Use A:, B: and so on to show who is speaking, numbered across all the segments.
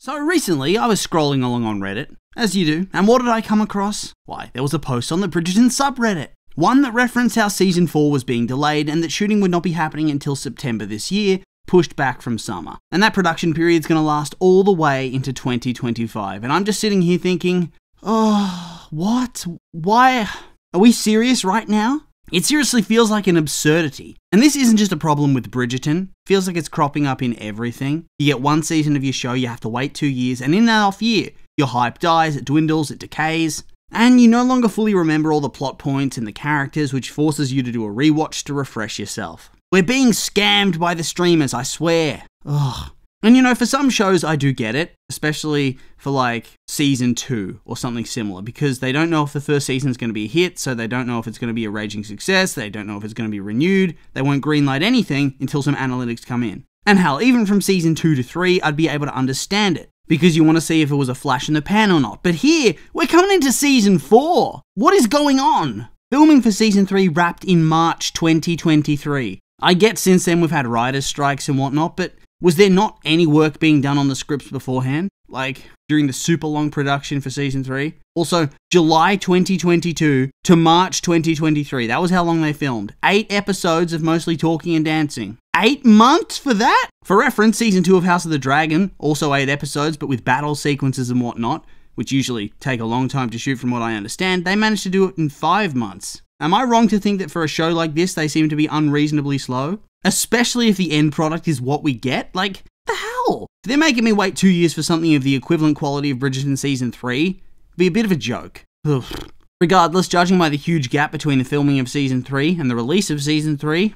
A: So recently, I was scrolling along on Reddit, as you do, and what did I come across? Why, there was a post on the Bridgerton subreddit. One that referenced how Season 4 was being delayed and that shooting would not be happening until September this year, pushed back from summer. And that production period's going to last all the way into 2025. And I'm just sitting here thinking, oh, what? Why? Are we serious right now? It seriously feels like an absurdity. And this isn't just a problem with Bridgerton. It feels like it's cropping up in everything. You get one season of your show, you have to wait 2 years, and in that off year, your hype dies, it dwindles, it decays, and you no longer fully remember all the plot points and the characters, which forces you to do a rewatch to refresh yourself. We're being scammed by the streamers, I swear. Ugh. And you know, for some shows, I do get it, especially for like season 2 or something similar, because they don't know if the first season's going to be a hit, so they don't know if it's going to be a raging success, they don't know if it's going to be renewed, they won't greenlight anything until some analytics come in. And hell, even from season 2 to 3, I'd be able to understand it, because you want to see if it was a flash in the pan or not. But here, we're coming into season 4. What is going on? Filming for season 3 wrapped in March 2023. I get since then we've had writers' strikes and whatnot, but was there not any work being done on the scripts beforehand? Like, during the super long production for season 3? Also, July 2022 to March 2023. That was how long they filmed. 8 episodes of mostly talking and dancing. 8 months for that? For reference, season 2 of House of the Dragon, also 8 episodes, but with battle sequences and whatnot, which usually take a long time to shoot from what I understand, they managed to do it in 5 months. Am I wrong to think that for a show like this, they seem to be unreasonably slow? Especially if the end product is what we get? Like, the hell? If they're making me wait 2 years for something of the equivalent quality of Bridgerton Season 3, it'd be a bit of a joke. Ugh. Regardless, judging by the huge gap between the filming of Season 3 and the release of Season 3,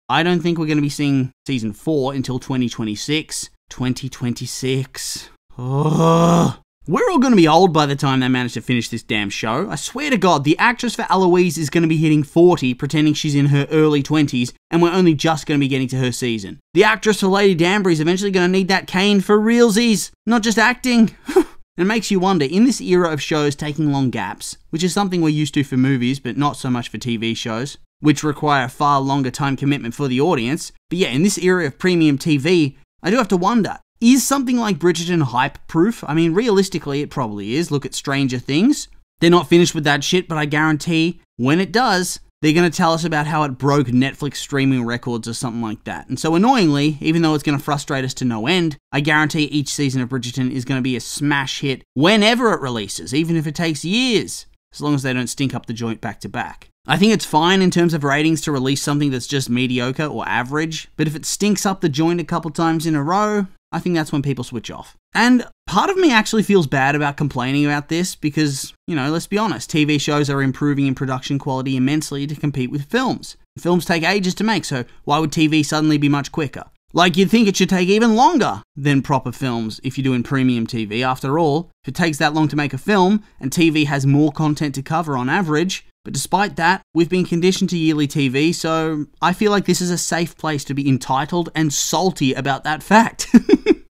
A: I don't think we're going to be seeing Season 4 until 2026. 2026. Ugh. We're all going to be old by the time they manage to finish this damn show. I swear to God, the actress for Eloise is going to be hitting 40, pretending she's in her early 20s, and we're only just going to be getting to her season. The actress for Lady Danbury's eventually going to need that cane for realsies, not just acting. It makes you wonder, in this era of shows taking long gaps, which is something we're used to for movies, but not so much for TV shows, which require a far longer time commitment for the audience, but yeah, in this era of premium TV, I do have to wonder, is something like Bridgerton hype-proof? I mean, realistically, it probably is. Look at Stranger Things. They're not finished with that shit, but I guarantee when it does, they're going to tell us about how it broke Netflix streaming records or something like that. And so annoyingly, even though it's going to frustrate us to no end, I guarantee each season of Bridgerton is going to be a smash hit whenever it releases, even if it takes years, as long as they don't stink up the joint back to back. I think it's fine in terms of ratings to release something that's just mediocre or average, but if it stinks up the joint a couple times in a row, I think that's when people switch off. And part of me actually feels bad about complaining about this because, you know, let's be honest, TV shows are improving in production quality immensely to compete with films. Films take ages to make, so why would TV suddenly be much quicker? Like, you'd think it should take even longer than proper films if you're doing premium TV. After all, if it takes that long to make a film, and TV has more content to cover on average, but despite that, we've been conditioned to yearly TV, so I feel like this is a safe place to be entitled and salty about that fact.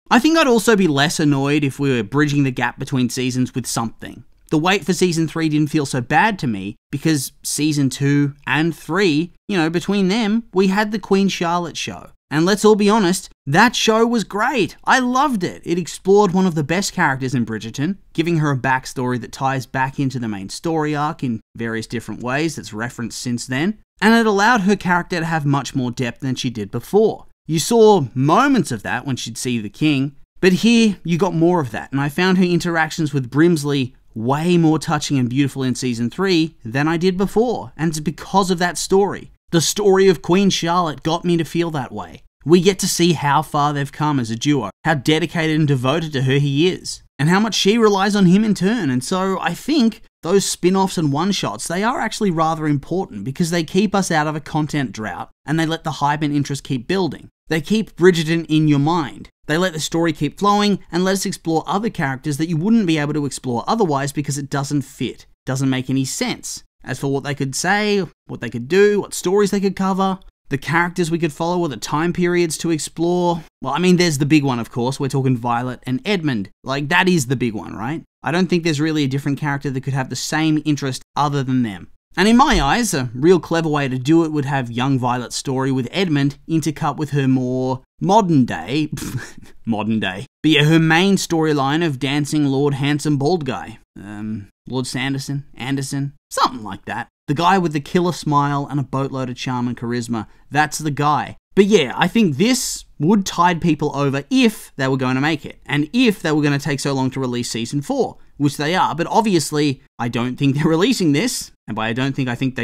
A: I think I'd also be less annoyed if we were bridging the gap between seasons with something. The wait for Season 3 didn't feel so bad to me, because Season 2 and 3, you know, between them, we had the Queen Charlotte show. And let's all be honest, that show was great. I loved it. It explored one of the best characters in Bridgerton, giving her a backstory that ties back into the main story arc in various different ways that's referenced since then. And it allowed her character to have much more depth than she did before. You saw moments of that when she'd see the king, but here you got more of that. And I found her interactions with Brimsley way more touching and beautiful in Season 3 than I did before. And it's because of that story. The story of Queen Charlotte got me to feel that way. We get to see how far they've come as a duo, how dedicated and devoted to her he is, and how much she relies on him in turn. And so I think those spin-offs and one-shots, they are actually rather important because they keep us out of a content drought and they let the hype and interest keep building. They keep Bridgerton in your mind. They let the story keep flowing and let us explore other characters that you wouldn't be able to explore otherwise because it doesn't fit, doesn't make any sense. As for what they could say, what they could do, what stories they could cover, the characters we could follow or the time periods to explore, well, I mean, there's the big one, of course. We're talking Violet and Edmund. Like, that is the big one, right? I don't think there's really a different character that could have the same interest other than them. And in my eyes, a real clever way to do it would have young Violet's story with Edmund intercut with her more modern day, but yeah, her main storyline of dancing Lord Handsome Bald Guy. Lord Anderson, something like that. The guy with the killer smile and a boatload of charm and charisma, that's the guy. But yeah, I think this would tide people over if they were going to make it, and if they were going to take so long to release Season 4, which they are. But obviously, I don't think they're releasing this, and by I think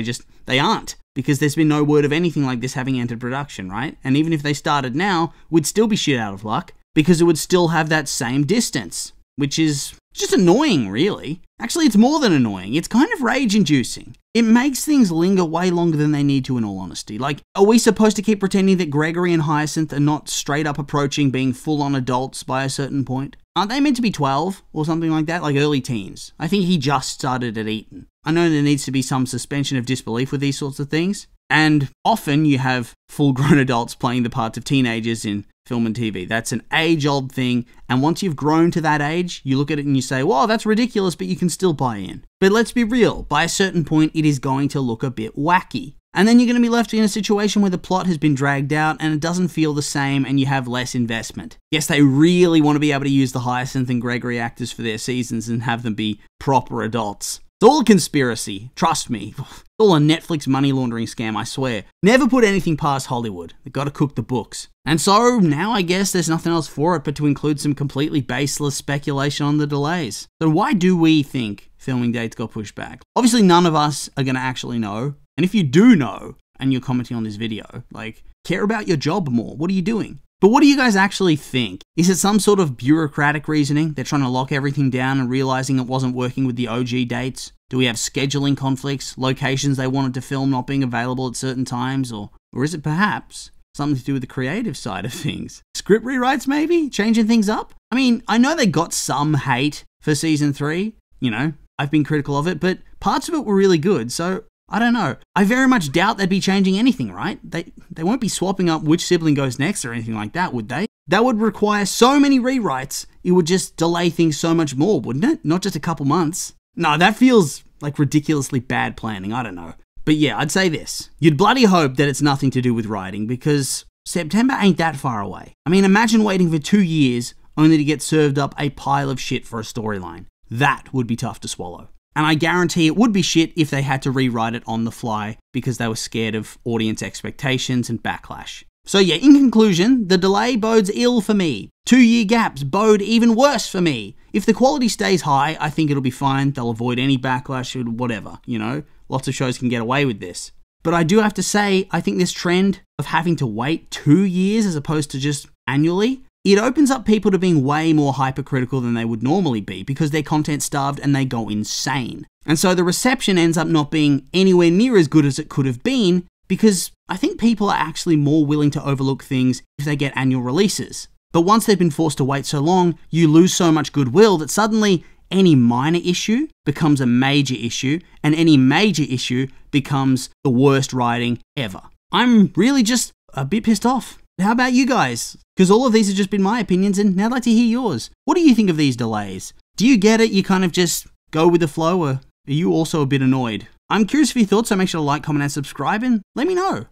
A: they aren't, because there's been no word of anything like this having entered production, right? And even if they started now, we'd still be shit out of luck, because it would still have that same distance, which is just annoying, really. Actually, it's more than annoying. It's kind of rage-inducing. It makes things linger way longer than they need to, in all honesty. Like, are we supposed to keep pretending that Gregory and Hyacinth are not straight up approaching being full-on adults by a certain point? Aren't they meant to be 12 or something like that? Like early teens. I think he just started at Eton. I know there needs to be some suspension of disbelief with these sorts of things. And often you have full-grown adults playing the parts of teenagers in film and TV. That's an age-old thing, and once you've grown to that age, you look at it and you say, well, that's ridiculous, but you can still buy in. But let's be real, by a certain point, it is going to look a bit wacky. And then you're going to be left in a situation where the plot has been dragged out and it doesn't feel the same and you have less investment. Yes, they really want to be able to use the Hyacinth and Gregory actors for their seasons and have them be proper adults. It's all a conspiracy, trust me. It's all a Netflix money laundering scam, I swear. Never put anything past Hollywood. They've got to cook the books. And so now I guess there's nothing else for it but to include some completely baseless speculation on the delays. So why do we think filming dates got pushed back? Obviously none of us are going to actually know. And if you do know, and you're commenting on this video, like, care about your job more. What are you doing? But what do you guys actually think? Is it some sort of bureaucratic reasoning? They're trying to lock everything down and realizing it wasn't working with the OG dates? Do we have scheduling conflicts, locations they wanted to film not being available at certain times? Or is it perhaps something to do with the creative side of things? Script rewrites maybe? Changing things up? I mean, I know they got some hate for Season 3. You know, I've been critical of it, but parts of it were really good, so I don't know. I very much doubt they'd be changing anything, right? They won't be swapping up which sibling goes next or anything like that, would they? That would require so many rewrites, it would just delay things so much more, wouldn't it? Not just a couple months. No, that feels like ridiculously bad planning, I don't know. But yeah, I'd say this. You'd bloody hope that it's nothing to do with writing, because September ain't that far away. I mean, imagine waiting for 2 years only to get served up a pile of shit for a storyline. That would be tough to swallow. And I guarantee it would be shit if they had to rewrite it on the fly because they were scared of audience expectations and backlash. So yeah, in conclusion, the delay bodes ill for me. 2-year gaps bode even worse for me. If the quality stays high, I think it'll be fine. They'll avoid any backlash or whatever, you know? Lots of shows can get away with this. But I do have to say, I think this trend of having to wait 2 years as opposed to just annually, it opens up people to being way more hypercritical than they would normally be because they're content starved and they go insane. And so the reception ends up not being anywhere near as good as it could have been because I think people are actually more willing to overlook things if they get annual releases. But once they've been forced to wait so long, you lose so much goodwill that suddenly any minor issue becomes a major issue and any major issue becomes the worst writing ever. I'm really just a bit pissed off. How about you guys? Because all of these have just been my opinions and now I'd like to hear yours. What do you think of these delays? Do you get it? You kind of just go with the flow, or are you also a bit annoyed? I'm curious for your thoughts, so make sure to like, comment and subscribe and let me know.